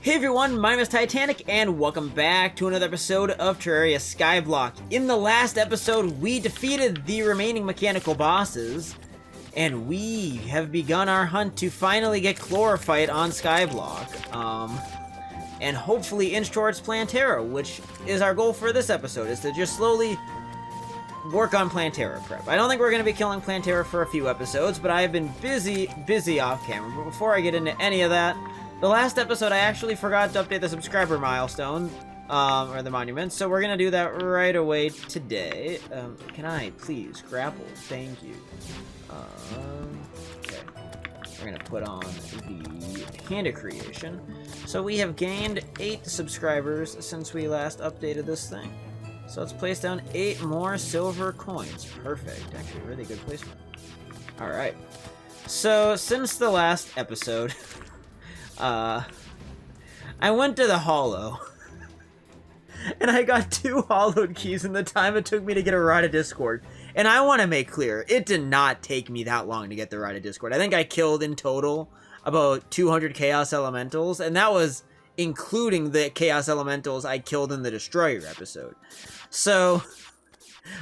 Hey everyone, my name is Titanic, and welcome back to another episode of Terraria Skyblock. In the last episode, we defeated the remaining mechanical bosses, and we have begun our hunt to finally get Chlorophyte on Skyblock, and hopefully inch towards Plantera, which is our goal for this episode, is to just slowly work on Plantera prep. I don't think we're going to be killing Plantera for a few episodes, but I've been busy off camera. But before I get into any of that, the last episode I actually forgot to update the subscriber milestone, or the monument, so we're going to do that right away today. Can I please grapple? Thank you. Okay. We're going to put on the Hand of Creation. So we have gained 8 subscribers since we last updated this thing. So let's place down 8 more silver coins. Perfect. Actually, really good placement. Alright. So, since the last episode, I went to the Hollow. And I got 2 hollowed keys in the time it took me to get a Rod of Discord. And I want to make clear, it did not take me that long to get the Rod of Discord. I think I killed in total about 200 Chaos Elementals, and that was including the Chaos Elementals I killed in the Destroyer episode. So,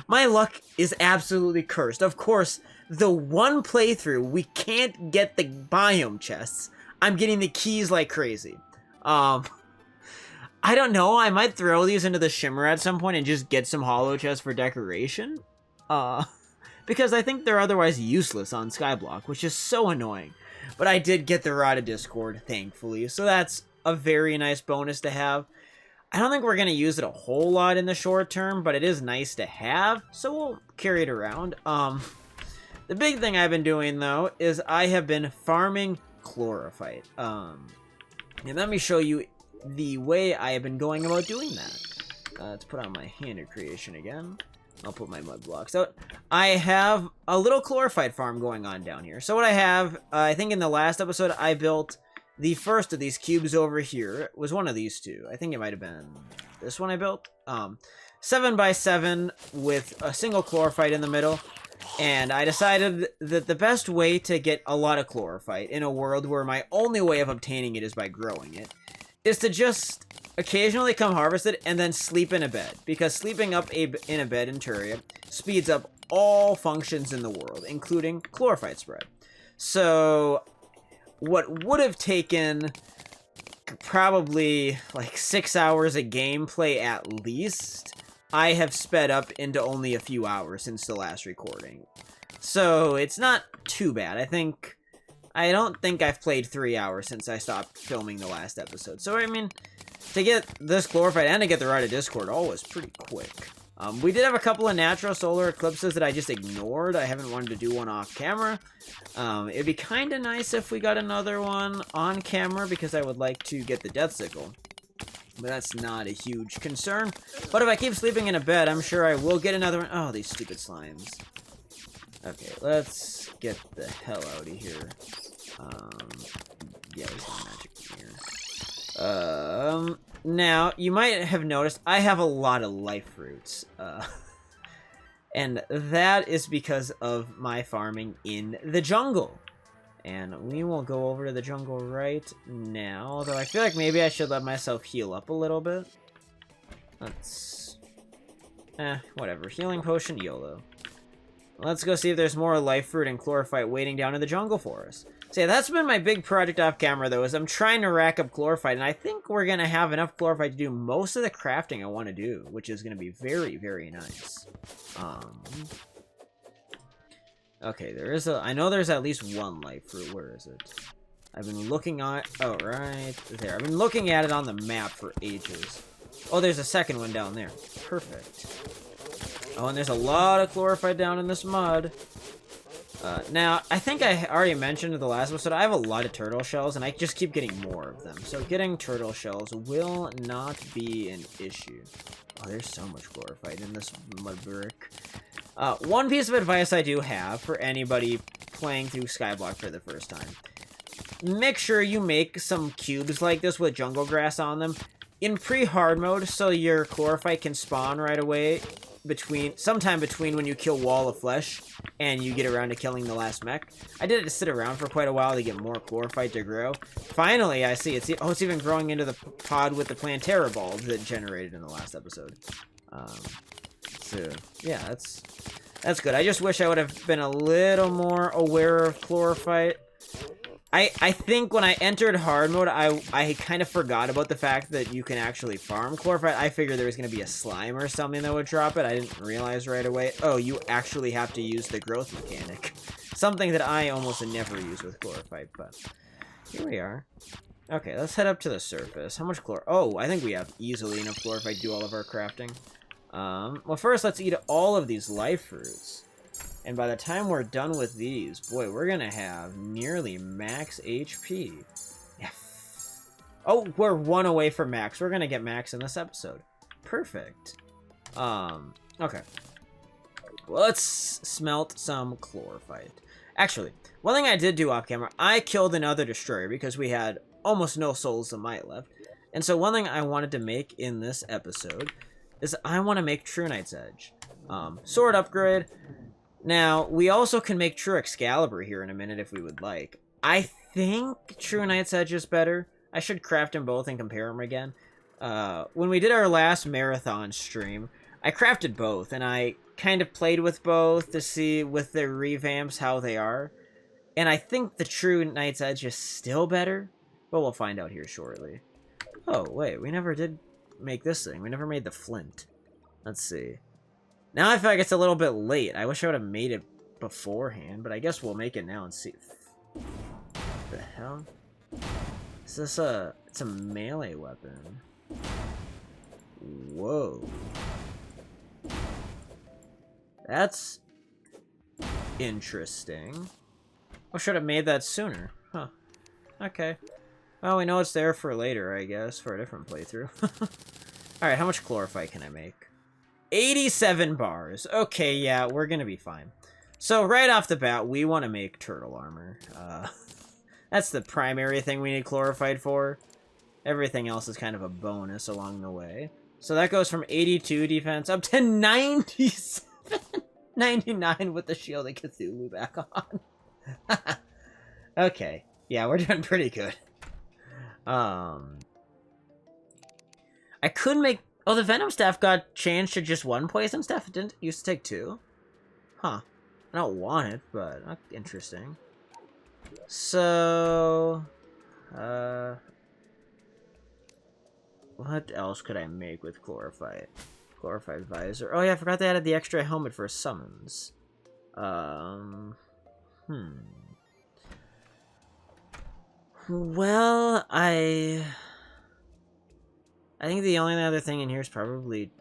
my luck is absolutely cursed. Of course, the one playthrough we can't get the biome chests, I'm getting the keys like crazy. I don't know, I might throw these into the Shimmer at some point and just get some hollow chests for decoration. Because I think they're otherwise useless on Skyblock, which is so annoying. But I did get the Rod of Discord, thankfully, so that's a very nice bonus to have. I don't think we're going to use it a whole lot in the short term, but it is nice to have, so we'll carry it around. The big thing I've been doing, though, is I have been farming Chlorophyte. And let me show you the way I have been going about doing that. Let's put on my Hand of Creation again. I'll put my mud blocks out. I have a little Chlorophyte farm going on down here. So what I have, I think in the last episode, I built the first of these cubes over here. It was one of these two. I think it might have been this one I built. 7 by 7 with a single Chlorophyte in the middle. And I decided that the best way to get a lot of Chlorophyte in a world where my only way of obtaining it is by growing it is to just occasionally come harvest it and then sleep in a bed. Because sleeping up in a bed in Terraria speeds up all functions in the world, including Chlorophyte spread. So what would have taken probably like 6 hours of gameplay at least, I have sped up into only a few hours since the last recording. So it's not too bad. I don't think I've played 3 hours since I stopped filming the last episode. So I mean, to get this Chlorophyte and to get the Rod of Discord all was pretty quick. We did have a couple of natural solar eclipses that I just ignored. I haven't wanted to do one off camera. It'd be kind of nice if we got another one on camera because I would like to get the Death Sickle. But that's not a huge concern. But if I keep sleeping in a bed, I'm sure I will get another one. Oh, these stupid slimes. Okay, let's get the hell out of here. Yeah, there's no magic in here. Now, you might have noticed I have a lot of life roots. And that is because of my farming in the jungle. And we will go over to the jungle right now. Although I feel like maybe I should let myself heal up a little bit. Let's... whatever. Healing potion, YOLO. Let's go see if there's more life fruit and Chlorophyte waiting down in the jungle for us. So yeah, that's been my big project off camera, though, is I'm trying to rack up Chlorophyte, and I think we're going to have enough Chlorophyte to do most of the crafting I want to do, which is going to be very, very nice. Okay, there is I know there's at least one life fruit. Where is it? I've been looking at... Oh, right there. I've been looking at it on the map for ages. Oh, there's a second one down there. Perfect. Oh, and there's a lot of Chlorophyte down in this mud. Now, I think I already mentioned in the last episode, I have a lot of turtle shells, and I just keep getting more of them. So getting turtle shells will not be an issue. Oh, there's so much Chlorophyte in this mud brick. One piece of advice I do have for anybody playing through Skyblock for the first time. Make sure you make some cubes like this with jungle grass on them in pre-hard mode so your Chlorophyte can spawn right away sometime between when you kill Wall of Flesh and you get around to killing the last mech. I did it to sit around for quite a while to get more Chlorophyte to grow. Finally, I see it's even growing into the pod with the Plantera bulbs that generated in the last episode. So yeah, that's good. I just wish I would have been a little more aware of Chlorophyte. I think when I entered hard mode, I kind of forgot about the fact that you can actually farm Chlorophyte. I figured there was going to be a slime or something that would drop it. I didn't realize right away. Oh, you actually have to use the growth mechanic. Something that I almost never use with Chlorophyte, but here we are. Okay, let's head up to the surface. How much Oh, I think we have easily enough Chlorophyte to do all of our crafting. Well, first, let's eat all of these life fruits. And by the time we're done with these, boy, we're gonna have nearly max HP. Yeah. Oh, we're 1 away from max. We're gonna get max in this episode. Perfect. Okay. Well, let's smelt some Chlorophyte. Actually, one thing I did do off camera, I killed another destroyer because we had almost no souls of might left. And so one thing I wanted to make in this episode is I want to make True Knight's Edge. Sword upgrade. Now, we also can make True Excalibur here in a minute if we would like. I think True Knight's Edge is better. I should craft them both and compare them again. When we did our last marathon stream, I crafted both, and I kind of played with both to see with the revamps how they are. And I think the True Knight's Edge is still better, but we'll find out here shortly. Oh, wait, we never did make this thing. We never made the flint. Let's see. Now I feel like it's a little bit late. I wish I would have made it beforehand, but I guess we'll make it now and see. What the hell? Is this it's a melee weapon. Whoa. That's interesting. I should have made that sooner. Huh. Okay. Well, we know it's there for later, I guess, for a different playthrough. Alright, how much Chlorophyte can I make? 87 bars. Okay, yeah, we're gonna be fine. So right off the bat, we want to make turtle armor. That's the primary thing we need Chlorophyte for. Everything else is kind of a bonus along the way. So that goes from 82 defense up to 97. 99 with the Shield of Cthulhu back on. Okay, yeah, we're doing pretty good. I could make... Oh, the Venom Staff got changed to just 1 poison staff? It didn't used to take 2? Huh. I don't want it, but interesting. So... what else could I make with Chlorophyte? Chlorophyte Visor. Oh yeah, I forgot they added the extra helmet for summons. Well, I think the only other thing in here is probably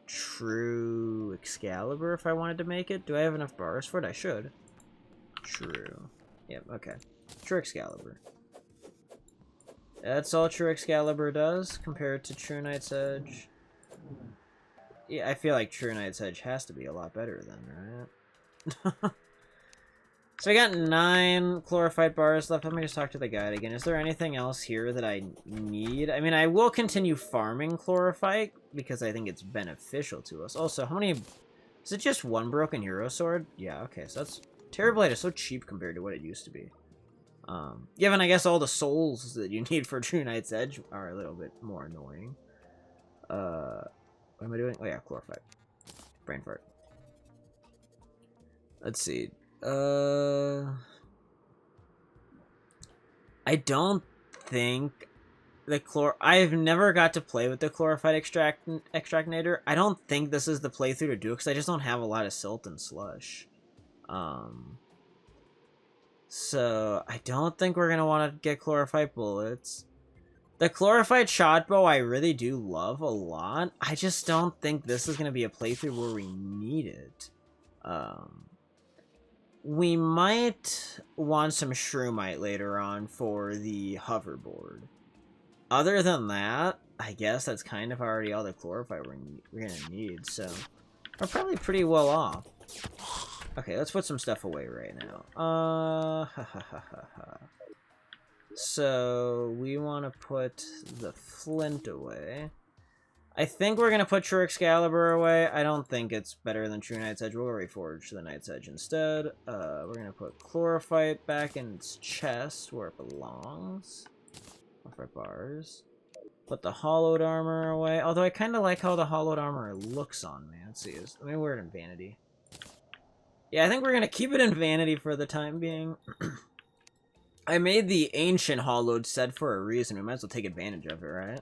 True Excalibur if I wanted to make it. Do I have enough bars for it? I should. True. Yep, okay. True Excalibur. That's all True Excalibur does compared to True Knight's Edge. Yeah, I feel like True Knight's Edge has to be a lot better then, right? So I got 9 Chlorophyte bars left. Let me just talk to the guide again. Is there anything else here that I need? I mean, I will continue farming Chlorophyte because I think it's beneficial to us. Also, how many... Is it just 1 broken hero sword? Yeah, okay. So that's... Terrorblade is so cheap compared to what it used to be. Given, I guess, all the souls that you need for True Knight's Edge are a little bit more annoying. What am I doing? Oh yeah, Chlorophyte. Brain fart. Let's see. I don't think the I've never got to play with the Chlorophyte extractinator. I don't think this is the playthrough to do it because I just don't have a lot of silt and slush. So I don't think we're gonna want to get Chlorophyte bullets. The Chlorophyte shot bow I really do love a lot. I just don't think this is gonna be a playthrough where we need it. We might want some Shroomite later on for the hoverboard. Other than that, I guess that's kind of already all the Chlorophyte we're gonna need, so we're probably pretty well off. Okay, let's put some stuff away right now. So we want to put the flint away. I think we're going to put True Excalibur away. I don't think it's better than True Knight's Edge. We'll reforge the Knight's Edge instead. We're going to put Chlorophyte back in its chest where it belongs. Chlorophyte bars. Put the hollowed armor away. Although I kind of like how the hollowed armor looks on me. Let's see. Let me wear it in vanity. Yeah, I think we're going to keep it in vanity for the time being. I made the ancient hollowed set for a reason. We might as well take advantage of it, right?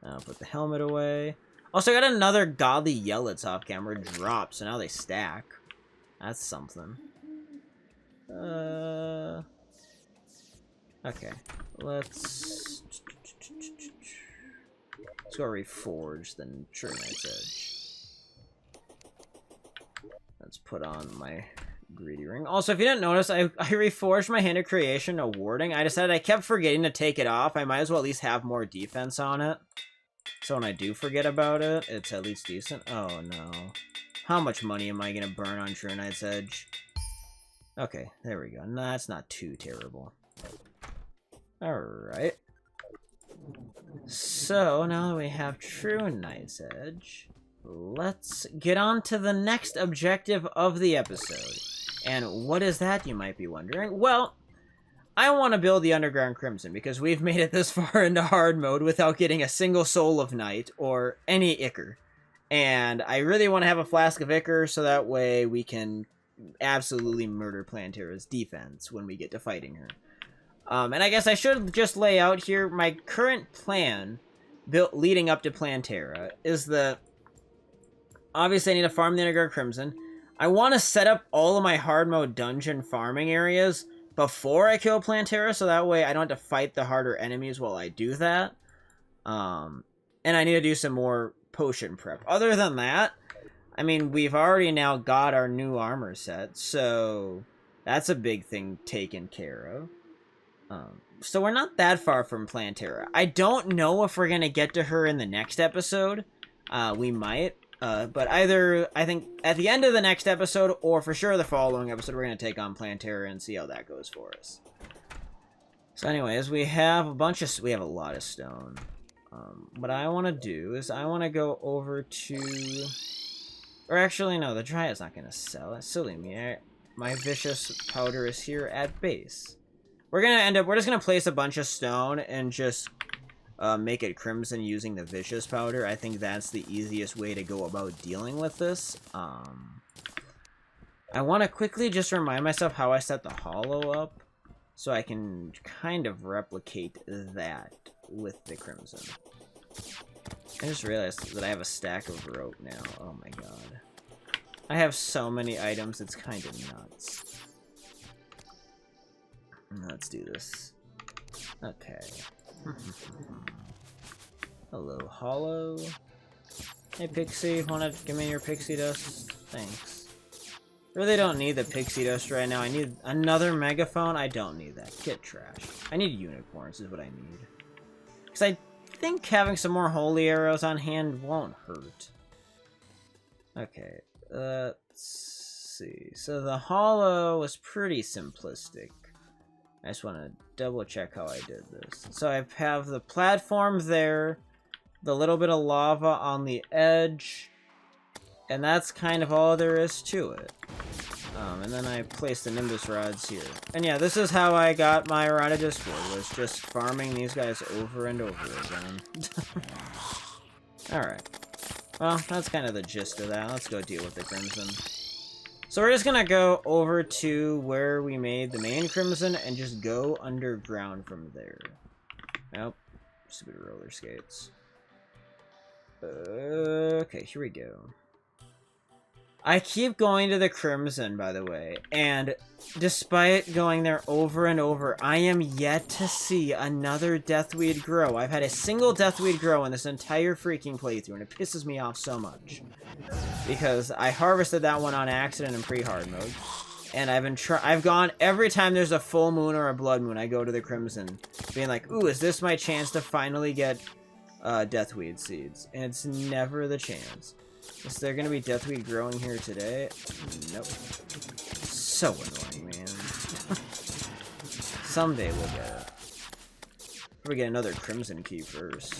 I'll put the helmet away. Also, I got another godly yell at top camera drop, so now they stack. That's something. Okay. Let's go reforge the True Knight's Edge. Let's put on my greedy ring. Also, if you didn't notice, I reforged my Hand of Creation to warding. I decided I kept forgetting to take it off. I might as well at least have more defense on it. So when I do forget about it, it's at least decent. Oh no. How much money am I going to burn on True Knight's Edge? Okay, there we go. No, that's not too terrible. Alright. So now that we have True Knight's Edge, let's get on to the next objective of the episode. And what is that, you might be wondering? Well, I want to build the Underground Crimson because we've made it this far into hard mode without getting a single Soul of Night or any Ichor. And I really want to have a Flask of Ichor so that way we can absolutely murder Plantera's defense when we get to fighting her. And I guess I should just lay out here my current plan built leading up to Plantera is that obviously I need to farm the Underground Crimson. I want to set up all of my hard mode dungeon farming areas before I kill Plantera, so that way I don't have to fight the harder enemies while I do that. And I need to do some more potion prep. Other than that, I mean, we've already now got our new armor set, so that's a big thing taken care of. So we're not that far from Plantera. I don't know if we're going to get to her in the next episode. We might. But either, I think, at the end of the next episode, or for sure the following episode, we're going to take on Plantera and see how that goes for us. So anyways, we have a lot of stone. What I want to do is I want to go over to... Or actually, no, the Dryad's not going to sell. That's silly me. My Vicious Powder is here at base. We're just going to place a bunch of stone and just... make it crimson using the Vicious Powder. I think that's the easiest way to go about dealing with this. I want to quickly just remind myself how I set the hollow up, so I can kind of replicate that with the crimson. I just realized that I have a stack of rope now. Oh my god. I have so many items, it's kind of nuts. Let's do this. Okay. Hello, Hollow. Hey, Pixie, wanna give me your pixie dust? Thanks. Really don't need the pixie dust right now. I need another megaphone. I don't need that. Get trash. I need unicorns is what I need. Because I think having some more holy arrows on hand won't hurt. Okay, let's see. So the hollow was pretty simplistic. I just want to double check how I did this. So I have the platform there, the little bit of lava on the edge, and that's kind of all there is to it. And then I placed the Nimbus rods here. And yeah, this is how I got my Rod of Discord, was just farming these guys over and over again. Alright. Well, that's kind of the gist of that. Let's go deal with the Crimson. So we're just gonna go over to where we made the main Crimson and just go underground from there. Nope. Stupid roller skates. Okay, here we go. I keep going to the Crimson, by the way, and despite going there over and over, I am yet to see another Deathweed grow. I've had a single Deathweed grow in this entire freaking playthrough, and it pisses me off so much. Because I harvested that one on accident in pre-hard mode, and I've gone every time there's a full moon or a blood moon, I go to the Crimson, being like, ooh, is this my chance to finally get Deathweed seeds? And it's never the chance. Is there gonna be Deathweed growing here today? Nope. So annoying, man. Someday we'll get it. We get another Crimson key first.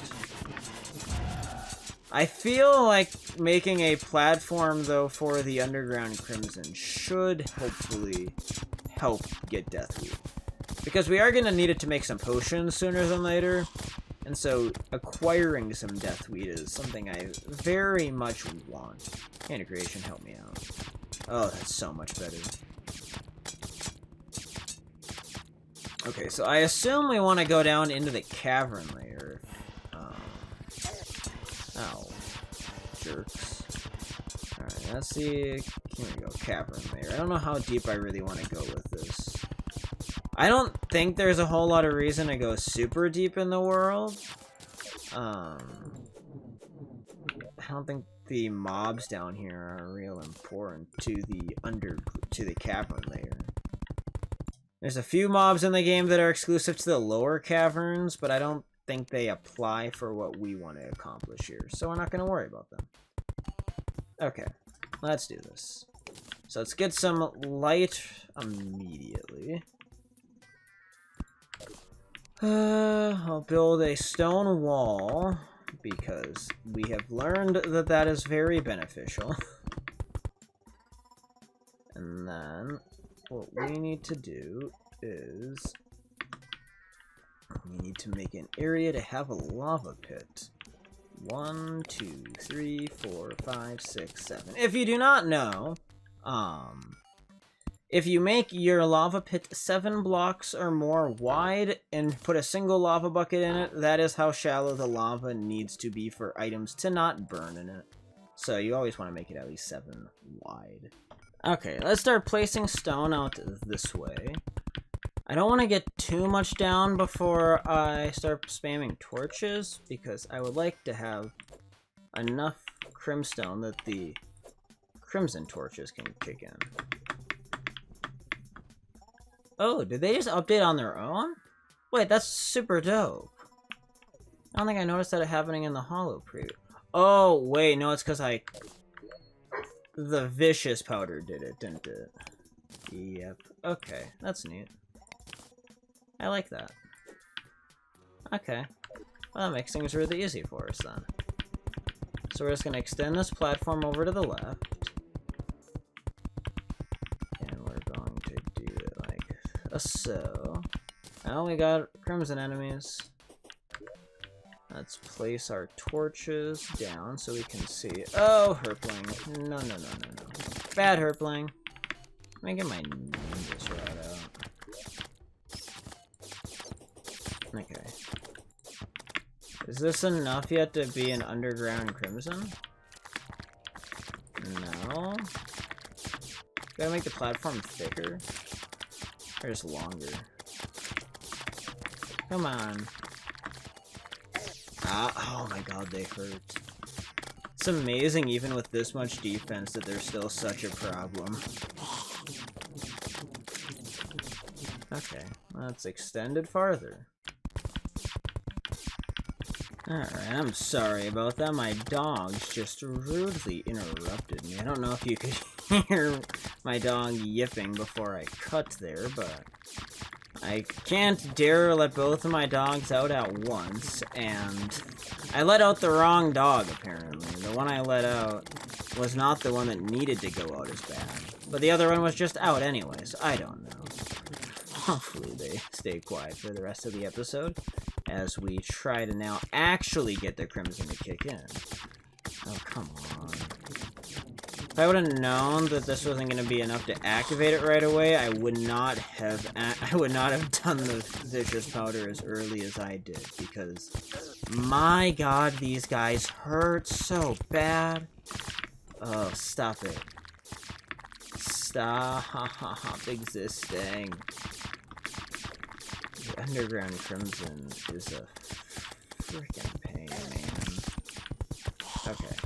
I feel like making a platform, though, for the underground crimson should hopefully help get Deathweed. Because we are going to need it to make some potions sooner than later. And so acquiring some Deathweed is something I very much want. Hand creation, help me out. Oh, that's so much better. Okay, so I assume we want to go down into the cavern layer. Oh, jerks. Alright, let's see. Here we go, cavern layer. I don't know how deep I really want to go with this. I don't think there's a whole lot of reason to go super deep in the world. I don't think the mobs down here are real important to the cavern layer. There's a few mobs in the game that are exclusive to the lower caverns, but I don't think they apply for what we want to accomplish here, so we're not going to worry about them. Okay, let's do this. So let's get some light immediately. I'll build a stone wall, because we have learned that that is very beneficial. And then, what we need to do is we need to make an area to have a lava pit. 1, 2, 3, 4, 5, 6, 7. If you do not know, if you make your lava pit 7 blocks or more wide and put a single lava bucket in it, that is how shallow the lava needs to be for items to not burn in it. So you always want to make it at least 7 wide. Okay, let's start placing stone out this way. I don't want to get too much down before I start spamming torches, because I would like to have enough crimstone that the crimson torches can kick in. Oh, did they just update on their own? Wait, that's super dope. I don't think I noticed that happening in the hollow preview. Oh, wait, no, it's because the vicious powder did it, didn't it? Yep. Okay, that's neat. I like that. Okay. Well, that makes things really easy for us then. So we're just going to extend this platform over to the left. And we're going to do it like so. Now we got crimson enemies. Let's place our torches down so we can see. Oh, herpling. No, no, no, no, no. Bad herpling. Let me get my ninjas right out. Okay. Is this enough yet to be an underground crimson? No. Gotta make the platform thicker. Or just longer. Come on. Ah, oh my god, they hurt. It's amazing, even with this much defense, that they're still such a problem. Okay, let's extend it farther. Alright, I'm sorry about that. My dogs just rudely interrupted me. I don't know if you could hear my dog yipping before I cut there, but I can't dare let both of my dogs out at once, and I let out the wrong dog, apparently. The one I let out was not the one that needed to go out as bad, but the other one was just out anyway, so I don't know. Hopefully they stay quiet for the rest of the episode, as we try to now actually get the crimson to kick in. Oh, come on. If I would have known that this wasn't going to be enough to activate it right away, I would not have done the vicious powder as early as I did, because my god, these guys hurt so bad. Oh, stop it. Stop existing. The underground crimson is a freaking pain, man. Okay.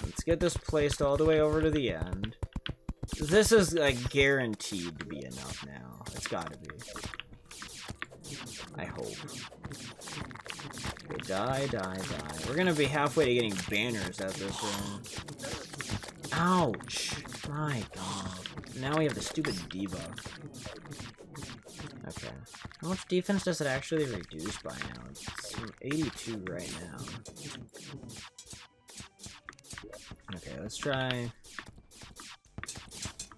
Let's get this placed all the way over to the end. This is, like, guaranteed to be enough now. It's gotta be. I hope. Okay, die, die, die. We're gonna be halfway to getting banners out this room. Ouch! My god. Now we have the stupid debuff. Okay. How much defense does it actually reduce by now? It's 82 right now. Okay, let's try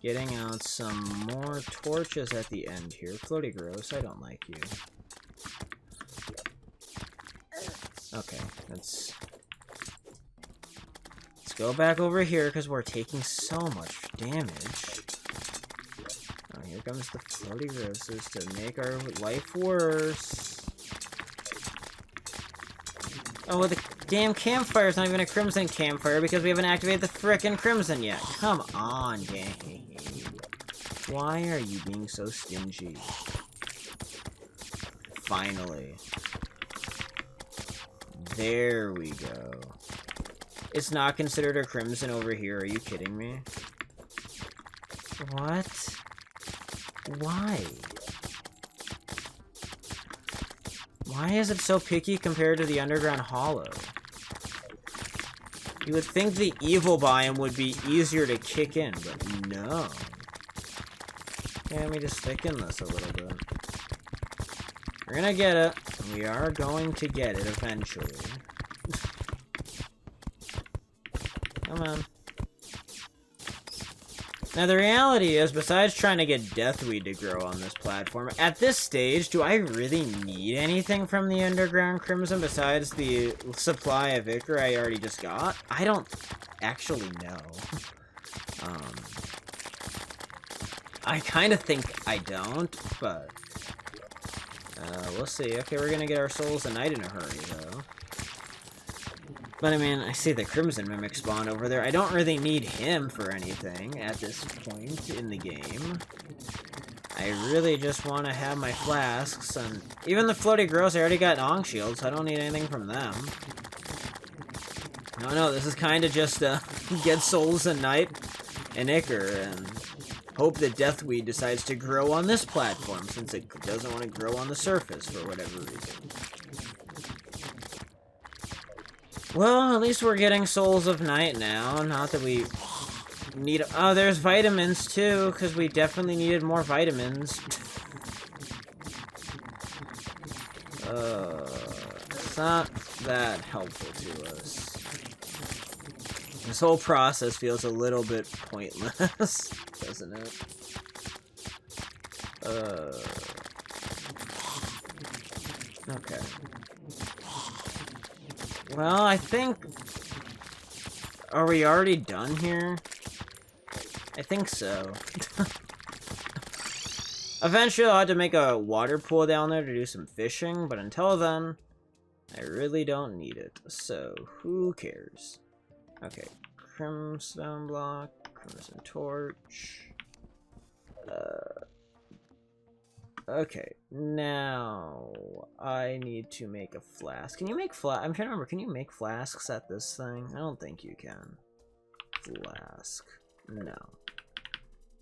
getting out some more torches at the end here. Floaty gross, I don't like you. Okay, let's go back over here because we're taking so much damage. Oh, here comes the floaty grosses to make our life worse. Oh, the damn campfire's not even a crimson campfire because we haven't activated the frickin' crimson yet. Come on, game. Why are you being so stingy? Finally. There we go. It's not considered a crimson over here. Are you kidding me? What? Why? Why is it so picky compared to the underground hollow? You would think the evil biome would be easier to kick in, but no. Okay, let me just stick in this a little bit. We're gonna get it. We are going to get it eventually. Come on. Now the reality is, besides trying to get deathweed to grow on this platform, at this stage, do I really need anything from the underground crimson besides the supply of ichor I already just got? I don't actually know. I kind of think I don't, but we'll see. Okay, we're gonna get our souls a night in a hurry, though. But I mean, I see the Crimson Mimic spawn over there. I don't really need him for anything at this point in the game. I really just want to have my flasks, and even the floaty gross, I already got Ong shields, so I don't need anything from them. No, this is kind of just get souls a night and ichor, and hope that Deathweed decides to grow on this platform, since it doesn't want to grow on the surface for whatever reason. Well, at least we're getting Souls of Night now. Not that we need... Oh, there's vitamins, too, because we definitely needed more vitamins. It's not that helpful to us. This whole process feels a little bit pointless, doesn't it? Okay. Well, I think... Are we already done here? I think so. Eventually I'll have to make a water pool down there to do some fishing, but until then, I really don't need it. So, who cares? Okay, crimson block, crimson torch. Okay, now I need to make a flask. Can you make I'm trying to remember, can you make flasks at this thing? I don't think you can. Flask. No.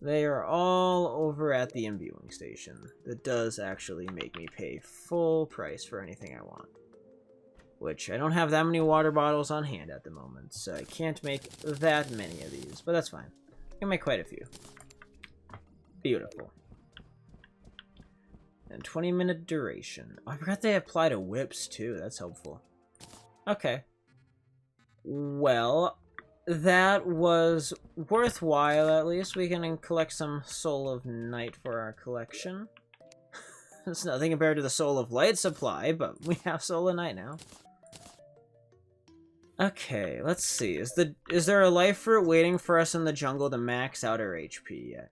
They are all over at the imbuing station. That does actually make me pay full price for anything I want. Which, I don't have that many water bottles on hand at the moment, so I can't make that many of these, but that's fine. I can make quite a few. Beautiful. And 20-minute duration. Oh, I forgot they apply to whips, too. That's helpful. Okay. Well, that was worthwhile, at least. We can collect some Soul of Night for our collection. It's nothing compared to the Soul of Light supply, but we have Soul of Night now. Okay, let's see. Is there a life fruit waiting for us in the jungle to max out our HP yet?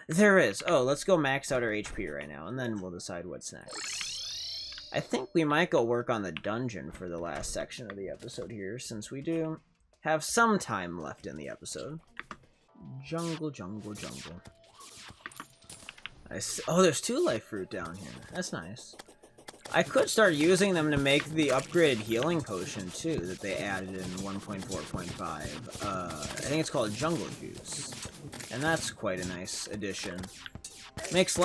There is. Oh, let's go max out our HP right now, and then we'll decide what's next. I think we might go work on the dungeon for the last section of the episode here, since we do have some time left in the episode. Jungle, jungle, jungle. Oh, there's 2 life fruit down here. That's nice. I could start using them to make the upgraded healing potion, too, that they added in 1.4.5. I think it's called Jungle Juice. And that's quite a nice addition. Makes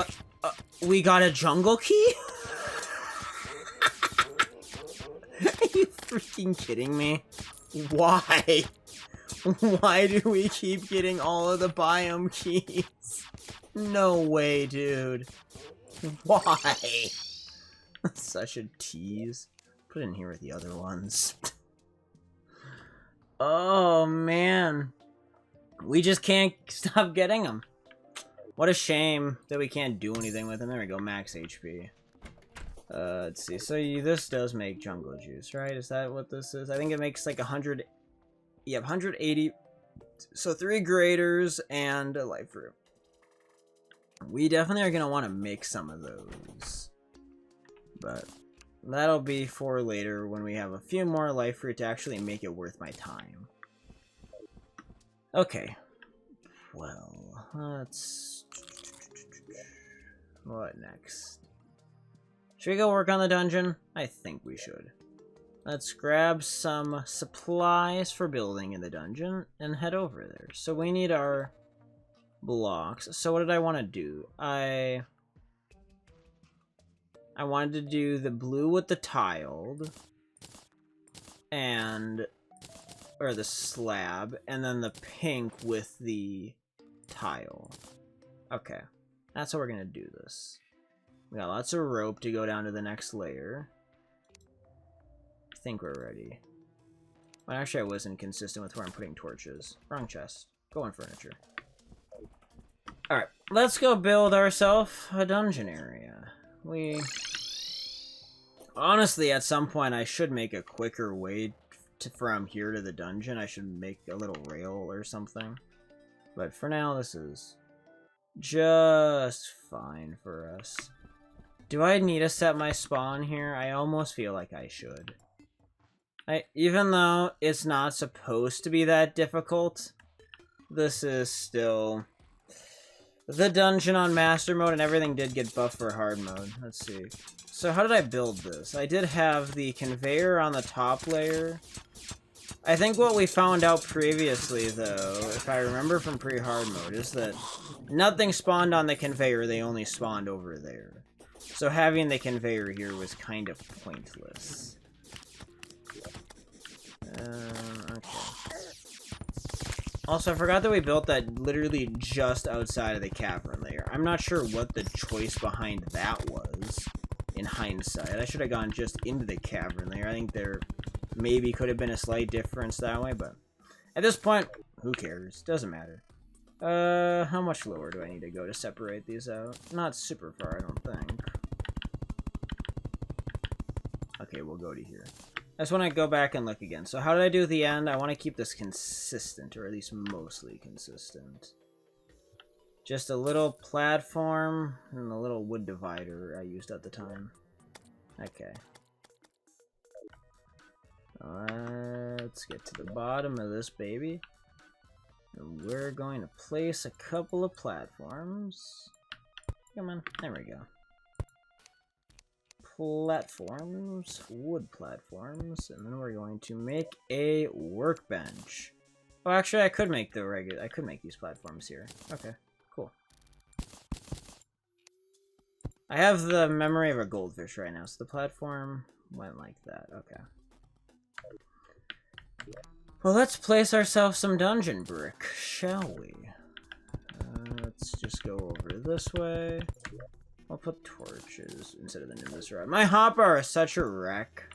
we got a jungle key? Are you freaking kidding me? Why? Why do we keep getting all of the biome keys? No way, dude. Why? Such a tease. Put it in here with the other ones. Oh, man. We just can't stop getting them. What a shame that we can't do anything with them. There we go, max HP. Let's see. So this does make jungle juice, right? Is that what this is? I think it makes like 100. Yep, 180. So 3 graders and a life fruit. We definitely are gonna want to make some of those, but that'll be for later when we have a few more life fruit to actually make it worth my time. Okay. Well, let's... What next? Should we go work on the dungeon? I think we should. Let's grab some supplies for building in the dungeon and head over there. So we need our blocks. So what did I want to do? I wanted to do the blue with the tiled and... or the slab, and then the pink with the tile. Okay, that's how we're gonna do this. We got lots of rope to go down to the next layer. I think we're ready. Well, actually, I wasn't consistent with where I'm putting torches. Wrong chest. Go on furniture. Alright, let's go build ourselves a dungeon area. Honestly, at some point, I should make a quicker way from here to the dungeon. I should make a little rail or something. But for now, this is just fine for us. Do I need to set my spawn here? I almost feel like I should. Even though it's not supposed to be that difficult, this is still the dungeon on master mode, and everything did get buffed for hard mode. Let's see. So how did I build this? I did have the conveyor on the top layer. I think what we found out previously, though, if I remember from pre-hard mode, is that nothing spawned on the conveyor, they only spawned over there. So having the conveyor here was kind of pointless. Okay. Also, I forgot that we built that literally just outside of the cavern layer. I'm not sure what the choice behind that was, in hindsight. I should have gone just into the cavern layer. I think there maybe could have been a slight difference that way, but at this point, who cares? Doesn't matter. How much lower do I need to go to separate these out? Not super far, I don't think. Okay, we'll go to here. I just want to go back and look again. So how did I do at the end? I want to keep this consistent, or at least mostly consistent. Just a little platform and a little wood divider I used at the time. Okay. Let's get to the bottom of this baby. And we're going to place a couple of platforms. Come on, there we go. Platforms, wood platforms, and then we're going to make a workbench. Oh, actually, I could make these platforms here. Okay, cool. I have the memory of a goldfish right now, so the platform went like that. Okay. Well, let's place ourselves some dungeon brick, shall we? Let's just go over this way. I'll put torches instead of the Nimbus rod. My hotbar is such a wreck.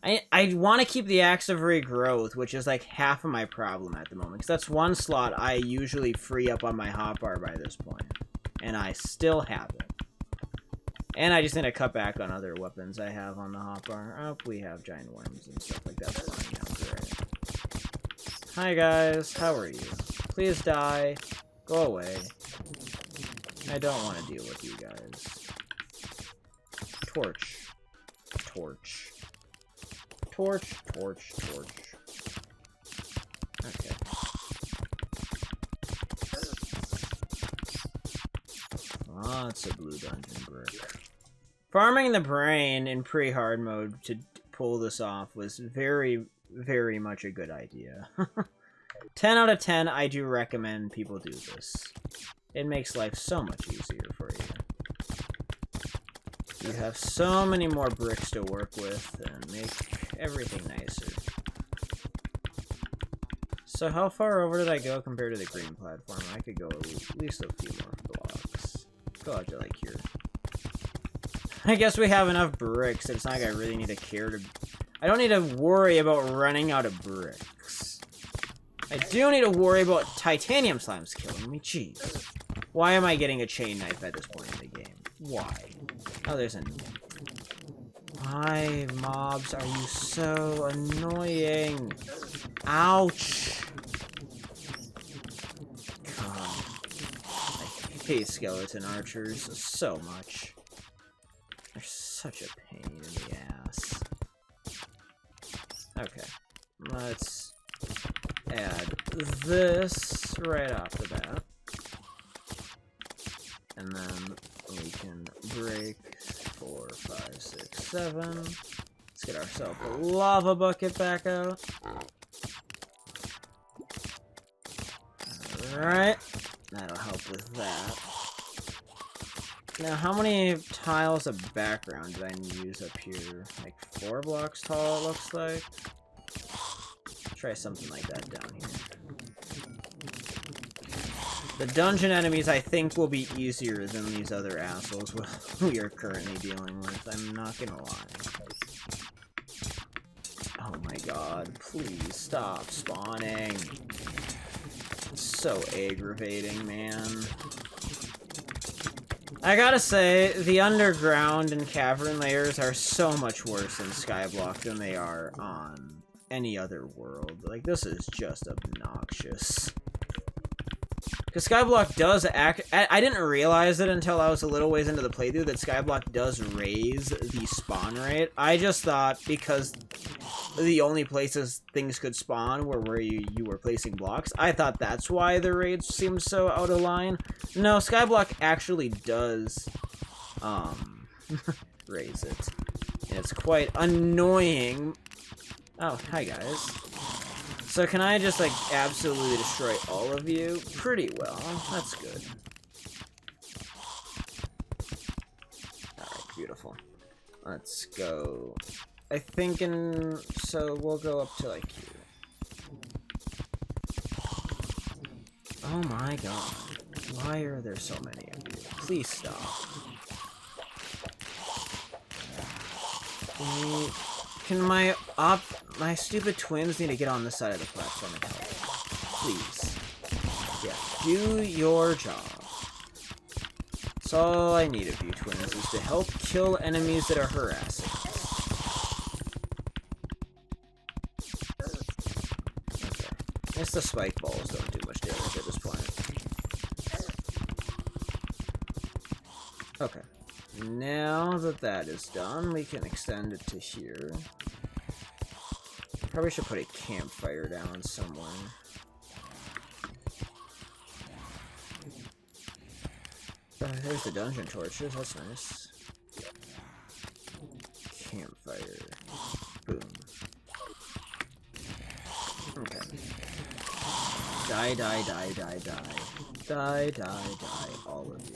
I want to keep the Axe of Regrowth, which is like half of my problem at the moment. Because that's one slot I usually free up on my hotbar by this point. And I still have it. And I just need to cut back on other weapons I have on the hotbar. Oh, we have giant worms and stuff like that. Flying out there. Hi guys, how are you? Please die. Go away. I don't want to deal with you guys. Torch. Torch. Torch, torch, torch. Okay. Lots of blue dungeon brick. Farming the brain in pre-hard mode to pull this off was very, very much a good idea. 10 out of 10, I do recommend people do this. It makes life so much easier for you. You have so many more bricks to work with and make everything nicer. So how far over did I go compared to the green platform? I could go at least a few more blocks. Go out to like here. I guess we have enough bricks that it's not like I really need to care to... I don't need to worry about running out of bricks. I do need to worry about titanium slimes killing me. Jeez. Why am I getting a chain knife at this point in the game? Why? Oh, there's a... Why, mobs, are you so annoying? Ouch! God. I hate skeleton archers so much. They're such a pain in the ass. Okay. Let's add this right off the bat. And then we can break 4, 5, 6, 7. Let's get ourselves a lava bucket back out. Alright. That'll help with that. Now, how many tiles of background did I use up here? Like 4 blocks tall, it looks like. Try something like that down here. The dungeon enemies, I think, will be easier than these other assholes we are currently dealing with. I'm not gonna lie. Oh my god, please stop spawning. It's so aggravating, man. I gotta say, the underground and cavern layers are so much worse in Skyblock than they are on any other world. Like, this is just obnoxious. Because Skyblock does act... I didn't realize it until I was a little ways into the playthrough that Skyblock does raise the spawn rate. I just thought because the only places things could spawn were where you were placing blocks, I thought that's why the raids seemed so out of line. No, Skyblock actually does raise it. And it's quite annoying. Oh, hi guys. So can I just, like, absolutely destroy all of you? Pretty well. That's good. Alright, beautiful. Let's go. I think so we'll go up to, like, here. Oh my god. Why are there so many of you? Please stop. Can my stupid twins need to get on this side of the platform and help? Please. Yeah, do your job. That's all I need of you twins, is to help kill enemies that are harassing us. Okay. I guess the spike balls don't do much damage at this point. Okay. Now that that is done, we can extend it to here. Probably should put a campfire down somewhere. There's the dungeon torches, that's nice. Campfire. Boom. Okay. Die, die, die, die, die. Die, die, die, all of you.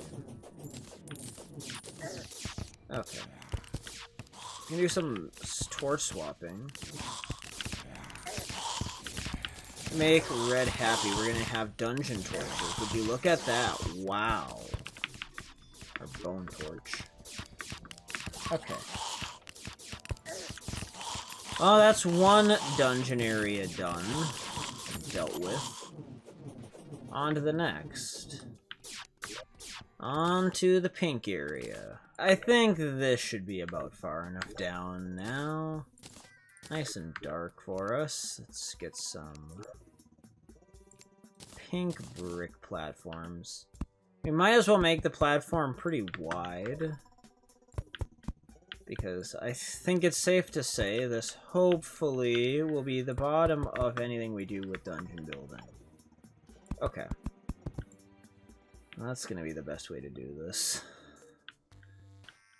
Okay. I'm gonna do some torch swapping. Make red happy. We're gonna have dungeon torches. Would you look at that? Wow. Our bone torch. Okay. Oh, that's one dungeon area done. Dealt with. On to the next. On to the pink area. I think this should be about far enough down now. Nice and dark for us. Let's get some pink brick platforms. We might as well make the platform pretty wide, because I think it's safe to say this hopefully will be the bottom of anything we do with dungeon building. Okay. That's gonna be the best way to do this.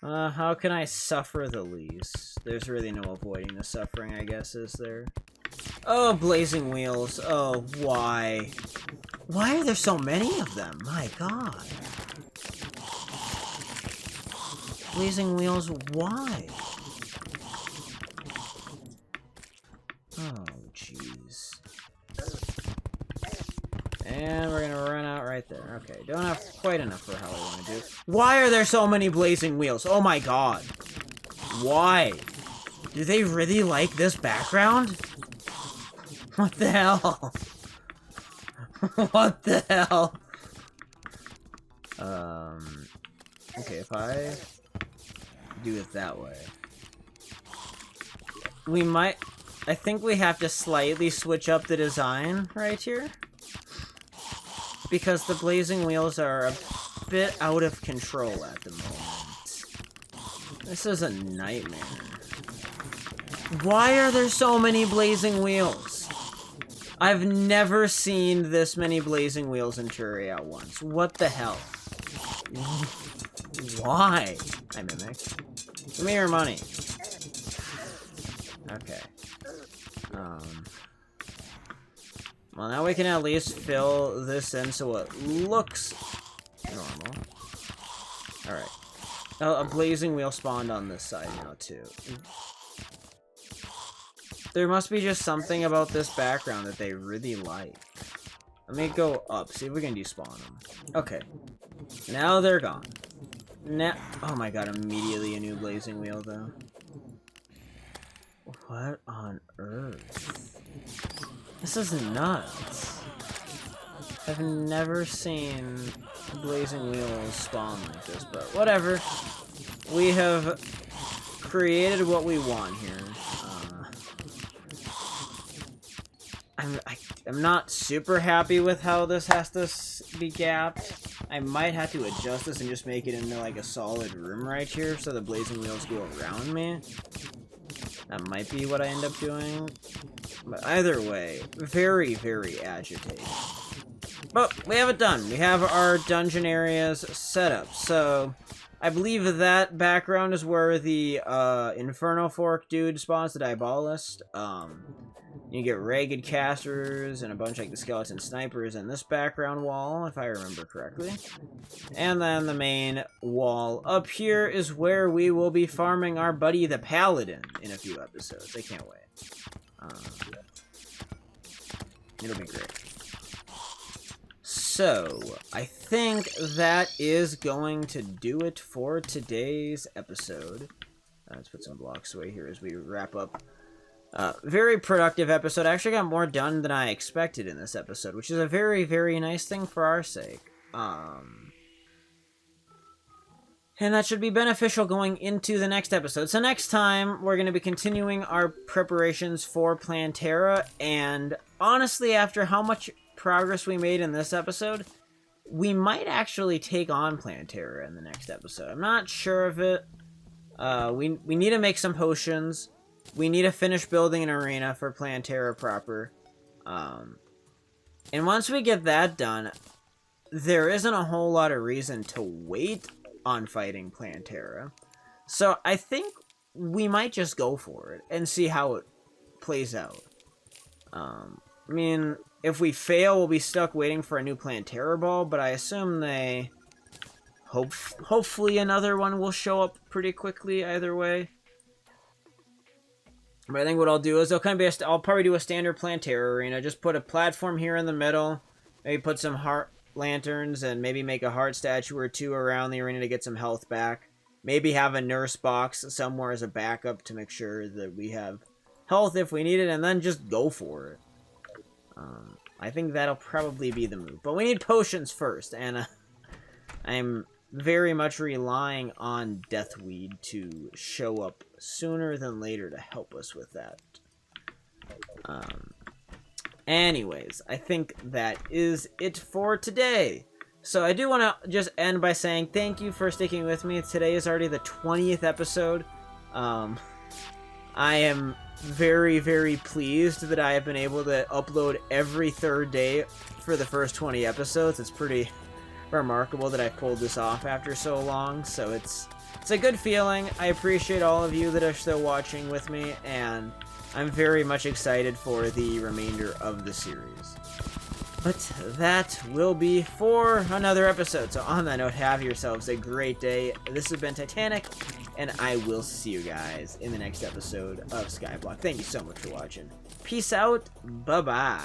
How can I suffer the least? There's really no avoiding the suffering, I guess, is there? Oh, blazing wheels. Oh, why? Why are there so many of them? My god. Blazing wheels, why? Oh, jeez. And we're gonna run out right there. Okay, don't have quite enough for how I want to do. Why are there so many blazing wheels? Oh my god. Why? Do they really like this background? What the hell? What the hell? Okay, if I do it that way, we might... I think we have to slightly switch up the design right here, because the blazing wheels are a bit out of control at the moment. This is a nightmare. Why are there so many blazing wheels? I've never seen this many blazing wheels in Terraria at once. What the hell? Why? I mimic. Give me your money. Okay. Well, now we can at least fill this in so it looks normal. Alright. Oh, a blazing wheel spawned on this side now, too. There must be just something about this background that they really like. Let me go up, see if we can despawn them. Okay. Now they're gone. Now, oh my god, immediately a new blazing wheel, though. What on earth? This is nuts. I've never seen blazing wheels spawn like this, but whatever. We have created what we want here. I'm not super happy with how this has to be gapped. I might have to adjust this and just make it into like a solid room right here so the blazing wheels go around me. That might be what I end up doing. But either way, very, very agitating. But we have it done. We have our dungeon areas set up. So I believe that background is where the Inferno Fork dude spawns, the Diabolist. You get ragged casters and a bunch like the skeleton snipers in this background wall, if I remember correctly. And then the main wall up here is where we will be farming our buddy the Paladin in a few episodes. I can't wait. It'll be great. So, I think that is going to do it for today's episode. Let's put some blocks away here as we wrap up. Very productive episode. I actually got more done than I expected in this episode, which is a very, very nice thing for our sake. And that should be beneficial going into the next episode. So next time, we're going to be continuing our preparations for Plantera, and honestly, after how much progress we made in this episode, we might actually take on Plantera in the next episode. I'm not sure of it. We need to make some potions. We need to finish building an arena for Plantera proper. And once we get that done, there isn't a whole lot of reason to wait on fighting Plantera. So I think we might just go for it and see how it plays out. I mean, if we fail, we'll be stuck waiting for a new Plantera ball, but I assume they... Hopefully another one will show up pretty quickly either way. But I think what I'll do is I'll probably do a standard Plantera arena. Just put a platform here in the middle. Maybe put some heart lanterns and maybe make a heart statue or two around the arena to get some health back. Maybe have a nurse box somewhere as a backup to make sure that we have health if we need it, and then just go for it. I think that'll probably be the move. But we need potions first, and I'm very much relying on Deathweed to show up sooner than later to help us with that. Anyways, I think that is it for today. So I do want to just end by saying thank you for sticking with me. Today is already the 20th episode. I am very, very pleased that I have been able to upload every third day for the first 20 episodes. It's pretty remarkable that I pulled this off after so long, so it's a good feeling. I appreciate all of you that are still watching with me, and I'm very much excited for the remainder of the series. But that will be for another episode. So on that note, have yourselves a great day. This has been Titanic, and I will see you guys in the next episode of Skyblock. Thank you so much for watching. Peace out. Bye-bye.